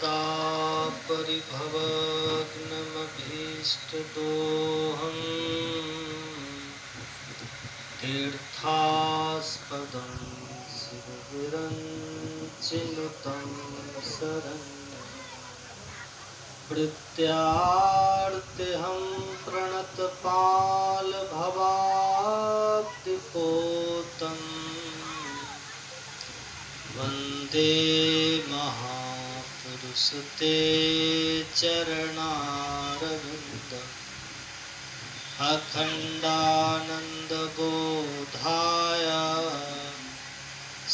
सदा परिभवग्नमभीष्टदोहम् तीर्थास्पदं शिवविरञ्चिनुतं शरण्यं प्रत्यार्तिहं प्रणतपालभवाब्धिपोतम् वन्दे महापुरुष ते चरणारविन्दम् अखण्डानन्दबोधाय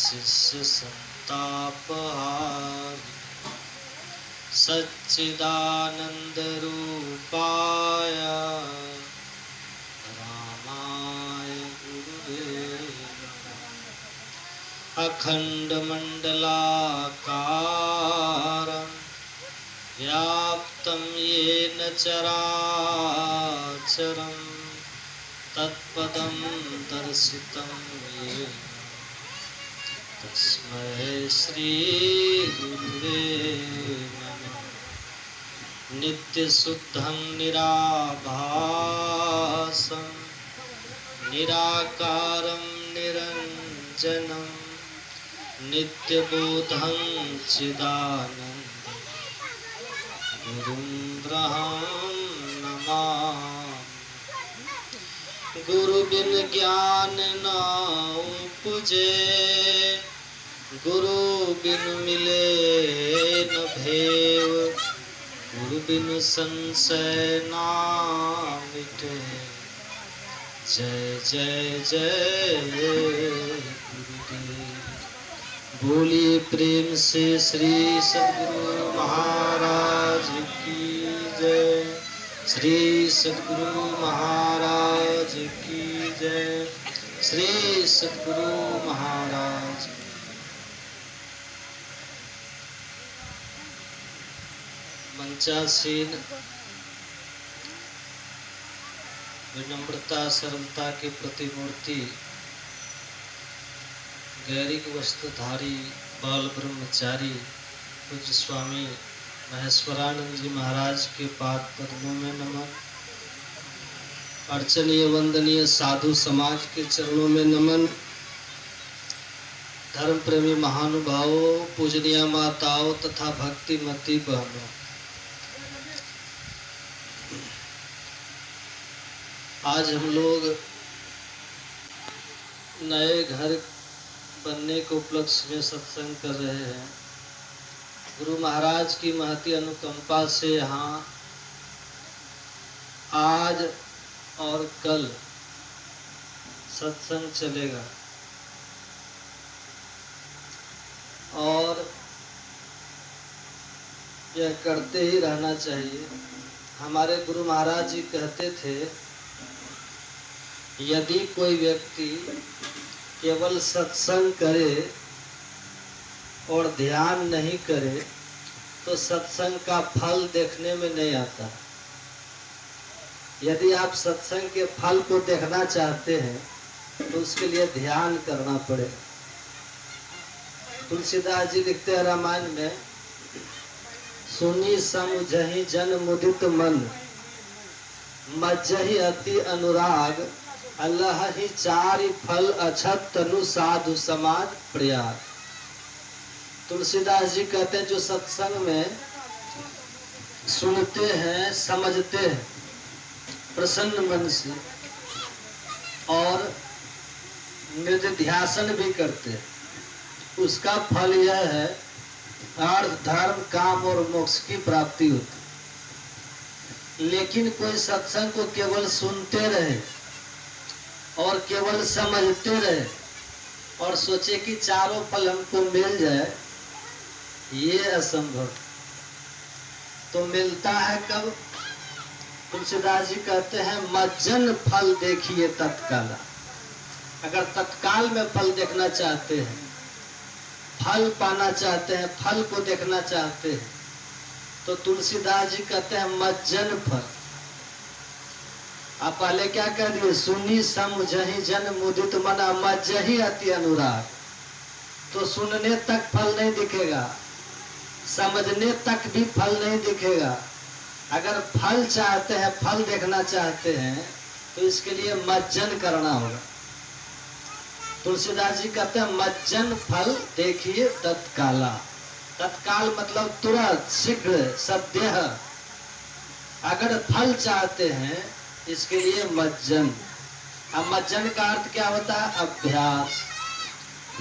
शिष्यसन्तापहारि सच्चिदानन्दरूपाय रामाय गुरुवे अखण्डमण्डलाकारं व्याप्तं येन चराचरं तत्पदं दर्शितं येन तस्मै श्रीगुरुवे नमः। नित्यशुद्धं निराभासं निराकारं निरञ्जनं नित्यबोधं चिदानन्दं गुरुं ब्रह्मं नमामि। गुरु बिन ज्ञान न उपजे, गुरु बिन मिले न भेव, गुरु बिन संशय ना मिटे। जय जय जय गुरुदेव। बोलिए प्रेम से श्री सद्गुरु महाराज की जय। श्री सद्गुरु महाराज की जय। श्री सद्गुरु महाराज। मंचासीन विनम्रता सरलता की प्रतिमूर्ति गैरिक वस्त्रधारी बाल ब्रह्मचारी पूज्य स्वामी महेश्वरानंद जी महाराज के पाद पद्मों में नमन। अर्चनीय वंदनीय साधु समाज के चरणों में नमन। धर्म प्रेमी महानुभावों, पूजनीय माताओं तथा भक्तिमती बहनों, आज हम लोग नए घर बनने के उपलक्ष्य में सत्संग कर रहे हैं। गुरु महाराज की महती अनुकंपा से यहाँ आज और कल सत्संग चलेगा और यह करते ही रहना चाहिए। हमारे गुरु महाराज जी कहते थे, यदि कोई व्यक्ति केवल सत्संग करे और ध्यान नहीं करे तो सत्संग का फल देखने में नहीं आता। यदि आप सत्संग के फल को देखना चाहते हैं तो उसके लिए ध्यान करना पड़ेगा। तुलसीदास जी लिखते हैं रामायण में, सुनी समझहि जन मुदित मन, मज्जहि अति अनुराग, अल्लाह ही चारि फल अछत तनु साधु समाज प्रयाग। तुलसीदास जी कहते हैं, जो सत्संग में सुनते हैं, समझते हैं प्रसन्न मन से और निधिध्यासन भी करते हैं, उसका फल यह है अर्थ धर्म काम और मोक्ष की प्राप्ति होती। लेकिन कोई सत्संग को केवल सुनते रहे और केवल समझते रहे और सोचे कि चारों फल हमको मिल जाए, ये असंभव। तो मिलता है कब? तुलसीदास जी कहते हैं, मज्जन फल देखिए तत्काल। अगर तत्काल में फल देखना चाहते हैं, फल पाना चाहते हैं, फल को देखना चाहते हैं, तो तुलसीदास जी कहते हैं मज्जन फल। आप पहले क्या कह दिए, सुनी समझहि जन मुदित मना मज्जहि अति अनुराग। तो सुनने तक फल नहीं दिखेगा, समझने तक भी फल नहीं दिखेगा। अगर फल चाहते हैं, फल देखना चाहते हैं, तो इसके लिए मज्जन करना होगा। तुलसीदास जी कहते हैं मज्जन फल देखिए तत्काला। तत्काल मतलब तुरंत, शीघ्र, सद्य। अगर फल चाहते हैं इसके लिए मज्जन। अब मज्जन का अर्थ क्या होता है? अभ्यास,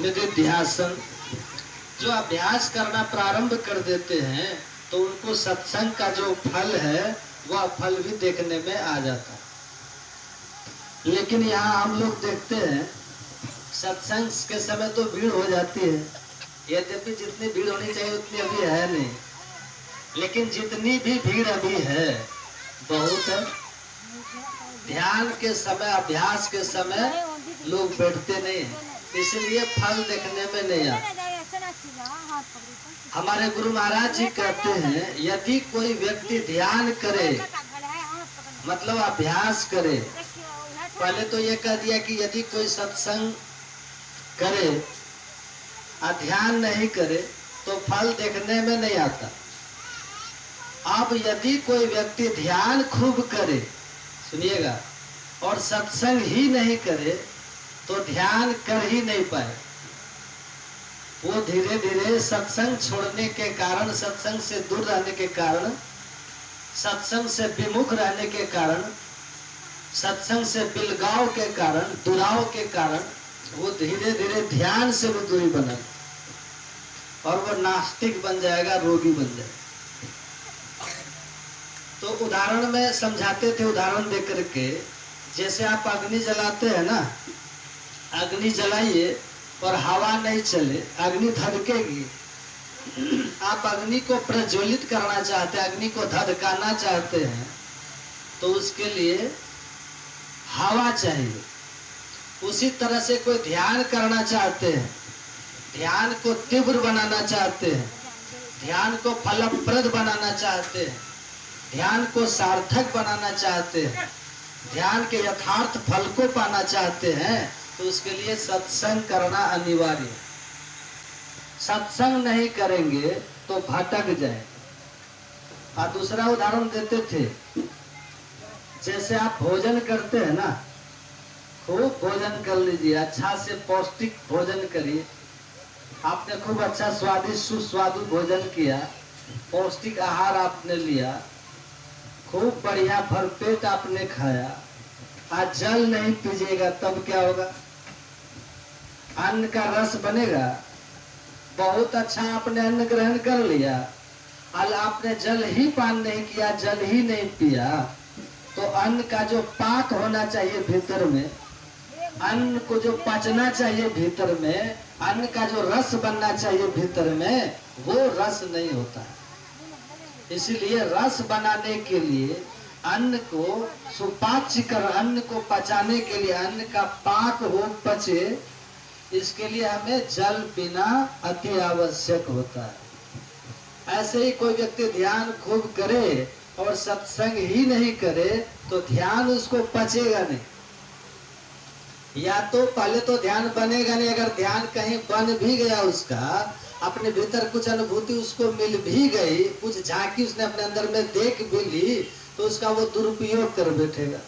निधिध्यासन। जो अभ्यास करना प्रारंभ कर देते हैं तो उनको सत्संग का जो फल है वह फल भी देखने में आ जाता है। लेकिन यहाँ हम लोग देखते हैं सत्संग के समय तो भीड़ हो जाती है, यद्यपि जितनी भीड़ होनी चाहिए उतनी अभी है नहीं, लेकिन जितनी भी भीड़ अभी है बहुत है। ध्यान के समय, अभ्यास के समय लोग बैठते नहीं हैं, इसलिए फल देखने में नहीं आता। हमारे गुरु महाराज जी कहते हैं यदि कोई व्यक्ति ध्यान करे, मतलब अभ्यास करे, पहले तो ये कह दिया कि यदि कोई सत्संग करे ध्यान नहीं करे तो फल देखने में नहीं आता। अब यदि कोई व्यक्ति ध्यान खूब करे, सुनिएगा, और सत्संग ही नहीं करे तो ध्यान कर ही नहीं पाए। वो धीरे धीरे सत्संग छोड़ने के कारण, सत्संग से दूर रहने के कारण, सत्संग से विमुख रहने के कारण, सत्संग से बिलगाव के कारण, दुराव के कारण वो धीरे धीरे ध्यान से भी दूरी बना और वो नास्तिक बन जाएगा, रोगी बन जाएगा। तो उदाहरण में समझाते थे, उदाहरण देकर के, जैसे आप अग्नि जलाते हैं ना, अग्नि जलाइए और हवा नहीं चले, अग्नि धधकेगी। आप अग्नि को प्रज्वलित करना चाहते हैं, अग्नि को धधकाना चाहते हैं, तो उसके लिए हवा चाहिए। उसी तरह से कोई ध्यान करना चाहते हैं, ध्यान को तीव्र बनाना चाहते हैं, ध्यान को फलप्रद बनाना चाहते हैं, ध्यान को सार्थक बनाना चाहते हैं, ध्यान के यथार्थ फल को पाना चाहते हैं, तो उसके लिए सत्संग करना अनिवार्य है। सत्संग नहीं करेंगे तो भटक जाए। और दूसरा उदाहरण देते थे, जैसे आप भोजन करते हैं ना, खूब भोजन कर लीजिए, अच्छा से पौष्टिक भोजन करिए। आपने खूब अच्छा स्वादिष्ट सुस्वादु भोजन किया, पौष्टिक आहार आपने लिया, खूब बढ़िया भरपेट आपने खाया, आज जल नहीं पीजिएगा तब क्या होगा? अन्न का रस बनेगा। बहुत अच्छा आपने अन्न ग्रहण कर लिया, आज आपने जल ही पान नहीं किया, जल ही नहीं पिया, तो अन्न का जो पाक होना चाहिए भीतर में, अन्न को जो पचना चाहिए भीतर में, अन्न का जो रस बनना चाहिए भीतर में, वो रस नहीं होता है। इसीलिए रस बनाने के लिए, अन्न को सुपाच्य कर, अन्न को पचाने के लिए, अन्न का पाक हो, पचे, इसके लिए हमें जल पीना अति आवश्यक होता है। ऐसे ही कोई व्यक्ति ध्यान खूब करे और सत्संग ही नहीं करे तो ध्यान उसको पचेगा नहीं। या तो पहले तो ध्यान बनेगा नहीं, अगर ध्यान कहीं बन भी गया, उसका अपने भीतर कुछ अनुभूति उसको मिल भी गई, कुछ झांकी उसने अपने अंदर में देख भी ली, तो उसका वो दुरुपयोग कर बैठेगा।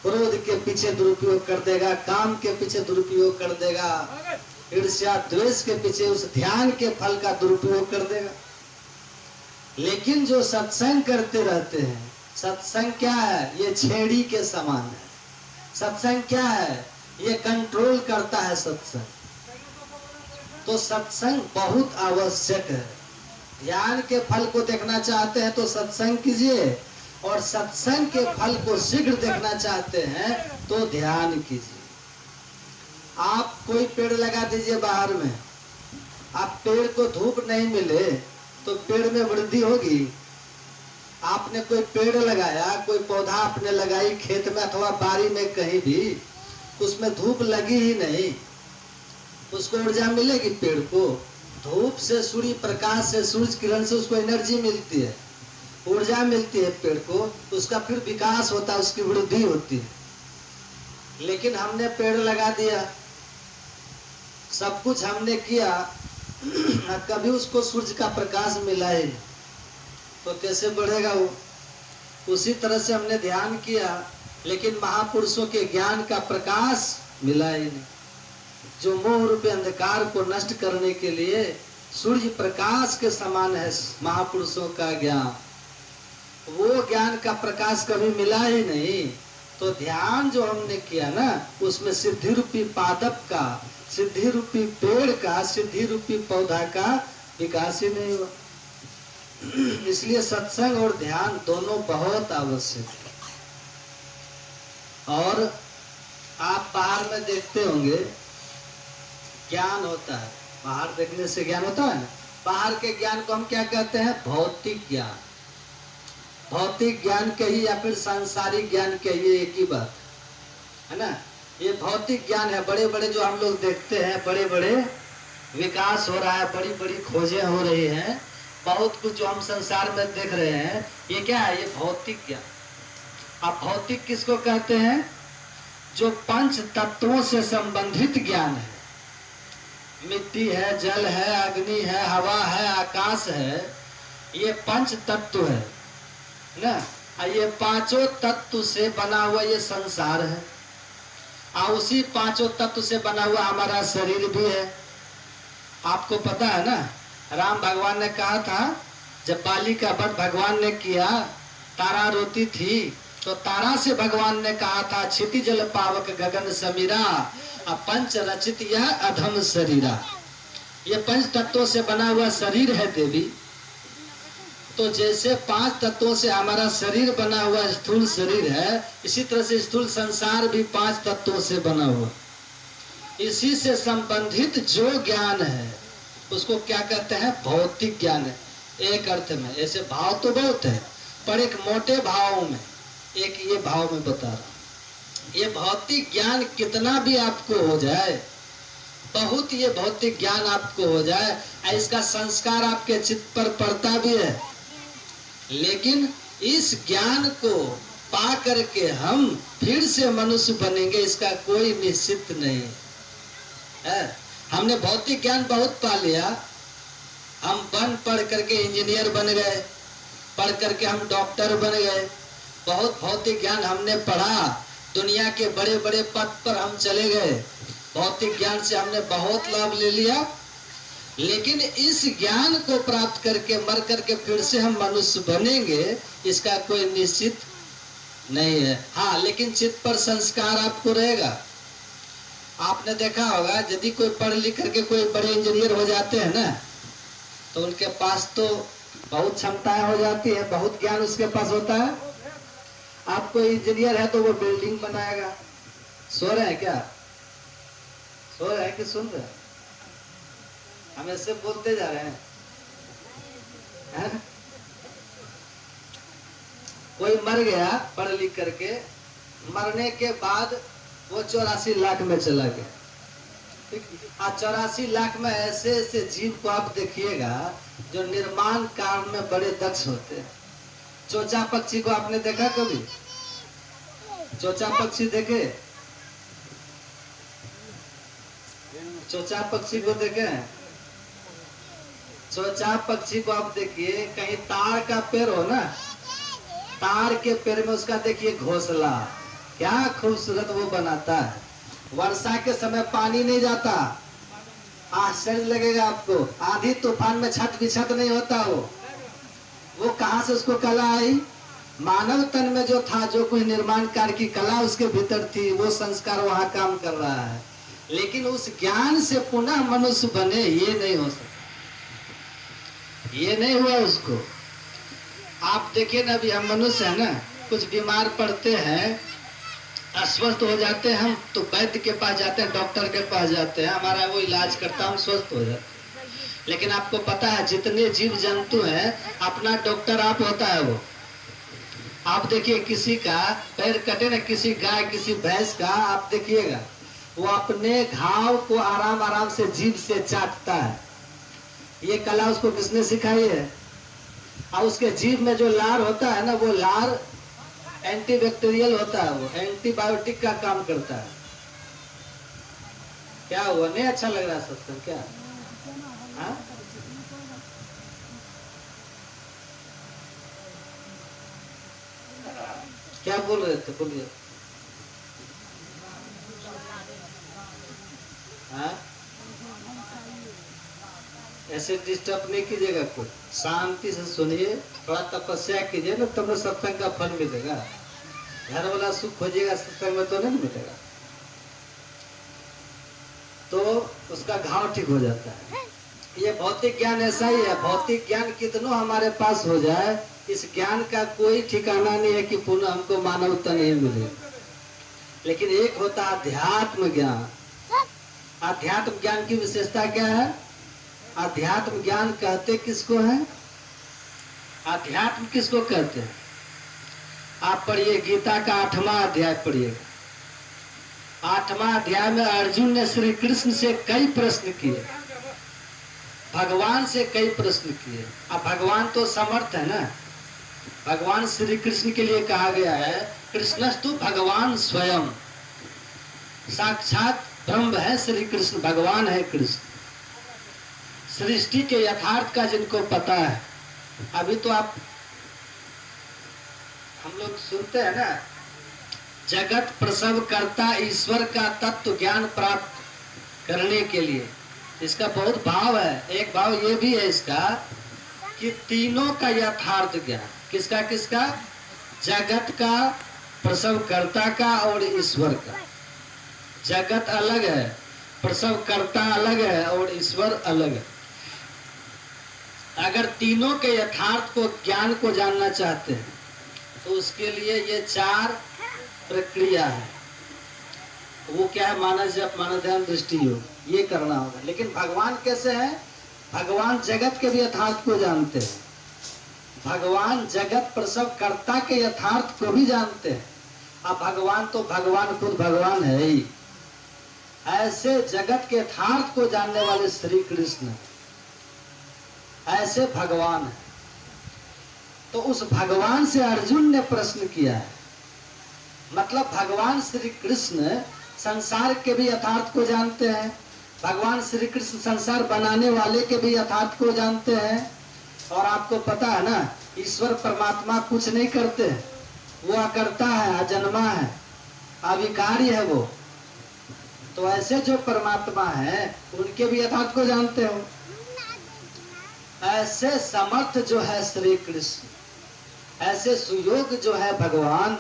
क्रोध के पीछे दुरुपयोग कर देगा, काम के पीछे दुरुपयोग कर देगा, ईर्ष्या द्वेष के पीछे उस ध्यान के फल का दुरुपयोग कर देगा। लेकिन जो सत्संग करते रहते हैं, सत्संग क्या है? ये छेड़ी के समान है। सत्संग क्या है? ये कंट्रोल करता है सत्संग। तो सत्संग बहुत आवश्यक है। ध्यान के फल को देखना चाहते हैं तो सत्संग कीजिए, और सत्संग के फल को शीघ्र देखना चाहते हैं तो ध्यान कीजिए। आप कोई पेड़ लगा दीजिए बाहर में, आप पेड़ को धूप नहीं मिले तो पेड़ में वृद्धि होगी? आपने कोई पेड़ लगाया, कोई पौधा आपने लगाई खेत में अथवा बाड़ी में कहीं भी, उसमें धूप लगी ही नहीं, उसको ऊर्जा मिलेगी? पेड़ को धूप से, सूर्य प्रकाश से, सूर्य किरण से उसको एनर्जी मिलती है, ऊर्जा मिलती है पेड़ को, उसका फिर विकास होता है, उसकी वृद्धि होती है। लेकिन हमने पेड़ लगा दिया, सब कुछ हमने किया, कभी उसको सूर्य का प्रकाश मिला ही नहीं, तो कैसे बढ़ेगा वो। उसी तरह से हमने ध्यान किया, लेकिन महापुरुषों के ज्ञान का प्रकाश मिला ही नहीं। जो मोह रूपी अंधकार को नष्ट करने के लिए सूर्य प्रकाश के समान है महापुरुषों का ज्ञान, वो ज्ञान का प्रकाश कभी मिला ही नहीं। तो ध्यान जो हमने किया ना, उसमें सिद्धि रूपी पादप का, सिद्धि रूपी पेड़ का, सिद्धि रूपी पौधा का विकास ही नहीं हुआ। इसलिए सत्संग और ध्यान दोनों बहुत आवश्यक है। और आप बाहर में देखते होंगे ज्ञान होता है, बाहर देखने से ज्ञान होता है ना। बाहर के ज्ञान को हम क्या कहते हैं? भौतिक ज्ञान। भौतिक ज्ञान कहिए या फिर सांसारिक ज्ञान कहिए, एक ही बात है ना। ये भौतिक ज्ञान है, बड़े बड़े जो हम लोग देखते हैं, बड़े बड़े विकास हो रहा है, बड़ी बड़ी खोजें हो रही हैं, बहुत कुछ जो हम संसार में देख रहे हैं, ये क्या है? ये भौतिक ज्ञान। अब भौतिक किसको कहते हैं? जो पंच तत्वों से संबंधित ज्ञान है। मिट्टी है, जल है, अग्नि है, हवा है, आकाश है, ये पंच तत्व है ना। ये पांचों तत्व से बना हुआ ये संसार है, और उसी पांचों तत्व से बना हुआ हमारा शरीर भी है। आपको पता है ना, राम भगवान ने कहा था, जब बाली का वध भगवान ने किया, तारा रोती थी, तो तारा से भगवान ने कहा था, क्षिति जल पावक गगन समीरा, पंच रचित यह अधम शरीरा। ये पंच तत्वों से बना हुआ शरीर है देवी। तो जैसे पांच तत्वों से हमारा शरीर बना हुआ स्थूल शरीर है, इसी तरह से स्थूल संसार भी पांच तत्वों से बना हुआ। इसी से संबंधित जो ज्ञान है उसको क्या कहते हैं? भौतिक ज्ञान है। एक अर्थ में, ऐसे भाव तो बहुत है, पर एक मोटे भाव में, एक ये भाव में बता रहा हूं। ये भौतिक ज्ञान कितना भी आपको हो जाए, बहुत ये भौतिक ज्ञान आपको हो जाए, इसका संस्कार आपके चित्त पर पड़ता भी है, लेकिन इस ज्ञान को पा करके हम फिर से मनुष्य बनेंगे, इसका कोई निश्चित नहीं है। हमने भौतिक ज्ञान बहुत पा लिया, हम पढ़ करके इंजीनियर बन गए, पढ़ करके हम डॉक्टर बन गए, बहुत भौतिक ज्ञान हमने पढ़ा, दुनिया के बड़े बड़े पद पर हम चले गए, भौतिक ज्ञान से हमने बहुत लाभ ले लिया, लेकिन इस ज्ञान को प्राप्त करके मर करके फिर से हम मनुष्य बनेंगे, इसका कोई निश्चित नहीं है। हाँ, लेकिन चित्त पर संस्कार आपको रहेगा। आपने देखा होगा, यदि कोई पढ़ लिख करके कोई बड़े इंजीनियर हो जाते हैं ना, तो उनके पास तो बहुत क्षमताएं हो जाती है, बहुत ज्ञान उसके पास होता है। आप कोई इंजीनियर है तो वो बिल्डिंग बनाएगा। सो रहे हैं क्या? सो रहे हैं कि सुन रहे हैं? हम ऐसे बोलते जा रहे हैं, है? कोई मर गया पढ़ लिख करके, मरने के बाद वो 84 लाख में चला गया। 84 लाख में ऐसे ऐसे जीव को आप देखिएगा जो निर्माण काम में बड़े दक्ष होते हैं। चोचा पक्षी को आपने देखा कभी? चोचा पक्षी देखे? चोचा पक्षी को देखे? चोचा पक्षी को आप देखिए, कहीं तार का पेड़ हो ना, तार के पेड़ में उसका देखिए घोंसला, क्या खूबसूरत वो बनाता है। वर्षा के समय पानी नहीं जाता, आश्चर्य लगेगा आपको, आधी तूफान में छत भी छत नहीं होता। वो कहां से उसको कला आई? मानव तन में जो था, जो कोई निर्माण कार्य की कला उसके भीतर थी, वो संस्कार वहां काम कर रहा है, लेकिन उस ज्ञान से पुनः मनुष्य बने, ये नहीं हो सकता, ये नहीं हुआ उसको। आप देखिए ना, अभी हम मनुष्य है ना, कुछ बीमार पड़ते हैं, अस्वस्थ हो जाते हैं, हम तो वैद्य के पास जाते हैं, डॉक्टर के पास जाते हैं, हमारा वो इलाज करता है, हम स्वस्थ हो जाते हैं। लेकिन आपको पता है, जितने जीव जंतु हैं, अपना डॉक्टर आप होता है वो। आप देखिए, किसी का पैर कटे ना, किसी गाय किसी भैंस का, आप देखिएगा वो अपने घाव को आराम आराम से जीभ से चाटता है। ये कला उसको किसने सिखाई है? और उसके जीभ में जो लार होता है ना, वो लार एंटीबैक्टीरियल होता है, वो एंटीबायोटिक का काम करता है। क्या हुआ? नहीं अच्छा लग रहा सत्संग क्या? हाँ? क्या बोल रहे थे, बोलिए। हाँ? ऐसे डिस्टर्ब नहीं कीजिएगा, कोई शांति से सुनिए, थोड़ा तपस्या कीजिए ना, तब सत्संग का फल मिलेगा। घर वाला सुख खोजिएगा, सत्संग में तो नहीं मिलेगा। तो उसका घाव ठीक हो जाता है। ये भौतिक ज्ञान ऐसा ही है, भौतिक ज्ञान कितनों हमारे पास हो जाए, इस ज्ञान का कोई ठिकाना नहीं है कि पुनः हमको मानवता नहीं मिले। लेकिन एक होता है अध्यात्म ज्ञान। अध्यात्म ज्ञान की विशेषता क्या है? अध्यात्म ज्ञान कहते किसको है? अध्यात्म किसको कहते हैं? आप पढ़िए, गीता का 8वां अध्याय पढ़िएगा। 8वां अध्याय में अर्जुन ने श्री कृष्ण से कई प्रश्न किए, भगवान से कई प्रश्न किए। अब भगवान तो समर्थ है ना, भगवान श्री कृष्ण के लिए कहा गया है कृष्णस्तु भगवान स्वयं, साक्षात ब्रह्म है श्री कृष्ण, भगवान है कृष्ण। सृष्टि के यथार्थ का जिनको पता है, अभी तो आप हम लोग सुनते हैं ना, जगत प्रसव करता ईश्वर का तत्व ज्ञान प्राप्त करने के लिए, इसका बहुत भाव है। एक भाव ये भी है इसका कि तीनों का यथार्थ ज्ञान, किसका किसका? जगत का, प्रसवकर्ता का और ईश्वर का। जगत अलग है, प्रसवकर्ता अलग है और ईश्वर अलग है। अगर तीनों के यथार्थ को, ज्ञान को जानना चाहते हैं तो उसके लिए ये 4 प्रक्रिया है। वो क्या है? मानस जप, मानस ध्यान, दृष्टि योग, ये करना होगा। लेकिन भगवान कैसे है? भगवान जगत के भी यथार्थ को जानते हैं, भगवान जगत प्रसव कर्ता के यथार्थ को भी जानते हैं। अब भगवान तो भगवान खुद भगवान है ही। ऐसे जगत के यथार्थ को जानने वाले श्री कृष्ण ऐसे भगवान है। तो उस भगवान से अर्जुन ने प्रश्न किया है, मतलब भगवान श्री कृष्ण संसार के भी यथार्थ को जानते हैं, भगवान श्री कृष्ण संसार बनाने वाले के भी यथार्थ को जानते हैं। और आपको पता है ना, ईश्वर परमात्मा कुछ नहीं करते, वो अकर्ता है, अजन्मा है, अविकारी है वो। तो ऐसे जो परमात्मा है उनके भी यथार्थ को जानते हो। ऐसे समर्थ जो है श्री कृष्ण, ऐसे सुयोग जो है भगवान,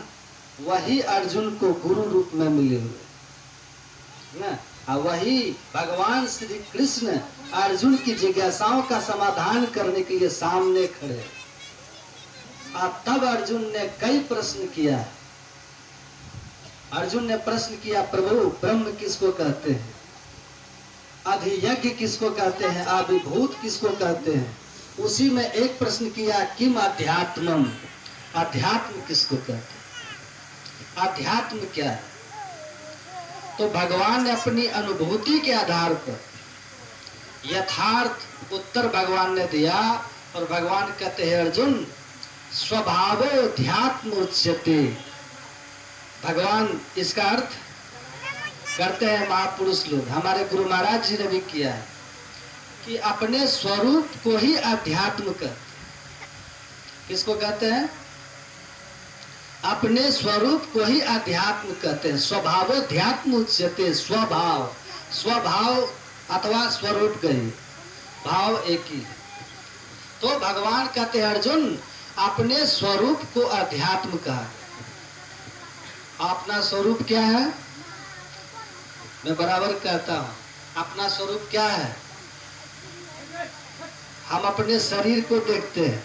वही अर्जुन को गुरु रूप में मिले हुए ना। वही भगवान श्री कृष्ण अर्जुन की जिज्ञासाओं का समाधान करने के लिए सामने खड़े। अब तब अर्जुन ने कई प्रश्न किया। अर्जुन ने प्रश्न किया, प्रभु ब्रह्म किसको कहते हैं, अधियज्ञ किसको कहते हैं, अभिभूत किसको कहते हैं। उसी में एक प्रश्न किया, किम अध्यात्मम, अध्यात्म किसको कहते हैं, अध्यात्म क्या है। तो भगवान ने अपनी अनुभूति के आधार पर यथार्थ उत्तर भगवान ने दिया। और भगवान कहते हैं, अर्जुन स्वभावोऽध्यात्म उच्यते। भगवान इसका अर्थ करते हैं महापुरुष लोग, हमारे गुरु महाराज जी ने भी किया है कि अपने स्वरूप को ही अध्यात्म कहते। किसको कहते हैं? अपने स्वरूप को ही अध्यात्म कहते हैं। स्वभावोऽध्यात्म उच्यते, स्वभाव, स्वभाव अथवा स्वरूप कही, भाव एक ही। तो भगवान कहते हैं, अर्जुन अपने स्वरूप को अध्यात्म कहा। अपना स्वरूप क्या है? मैं बराबर कहता हूं, अपना स्वरूप क्या है? हम अपने शरीर को देखते हैं,